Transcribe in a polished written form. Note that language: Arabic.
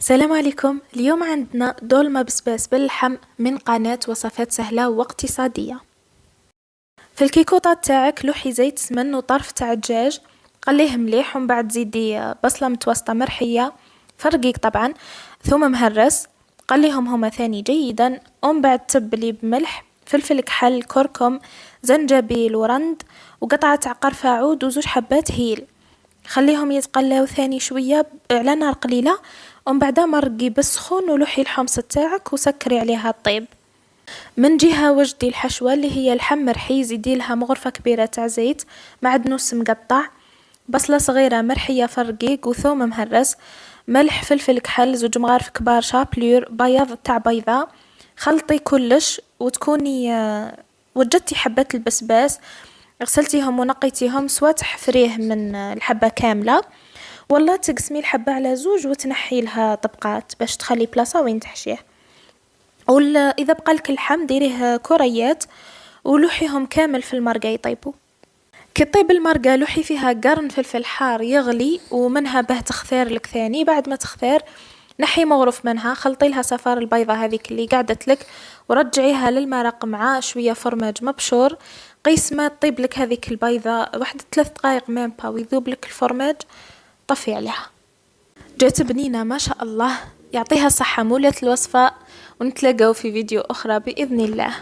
السلام عليكم. اليوم عندنا دولمة بسباس باللحم من قناة وصفات سهلة واقتصادية. في الكيكوطة تاعك لوحي زيت سمن وطرف تاع الدجاج، قليه مليح ومن بعد زيدي بصلة متوسطة مرحية فرقيق طبعا، ثوم مهرس قليهم هما ثاني جيدا، ومن بعد تبلي بملح فلفل كحل كركم زنجبيل ورند وقطعة قرفة عود وزوج حبات هيل. خليهم يتقلاو ثاني شوية على نار قليلة، ومن بعدها مرقي بالسخون ولوحي الحمص تاعك وسكري عليها الطيب. من جهة وجدي الحشوة اللي هي لحم مرحي، زيدي لها مغرفة كبيرة تاع زيت مع دنوس مقطع، بصلة صغيرة مرحية فرقيق وثوم مهرس، ملح فلفل كحل زوج مغارف كبار شابلور بياض تاع بيضة. خلطي كلش وتكوني وجدتي حبات البسباس غسلتيهم ونقيتيهم، سوا تحفريه من الحبة كاملة ولا تقسمي الحبة على زوج وتنحي لها طبقات باش تخلي بلاصة وين تحشيه. ولا إذا بقالك اللحم ديريه كريات ولوحيهم كامل في المرقة يطيبوا. كي طيب المرقة لوحي فيها قرن فلفل حار يغلي ومنها به تخثير لك ثاني. بعد ما تخثير نحي مغرف منها، خلطي لها صفار البيضة هذيك اللي قعدت لك ورجعيها للمرق مع شوية فرماج مبشور. قيس ما تطيب لك هذيك البيضة واحد 3 دقايق ميمبا ويذوب لك الفرماج، طفي عليها. جات بنينة ما شاء الله، يعطيها الصحة مولات الوصفة، ونتلاقاو في فيديو أخرى بإذن الله.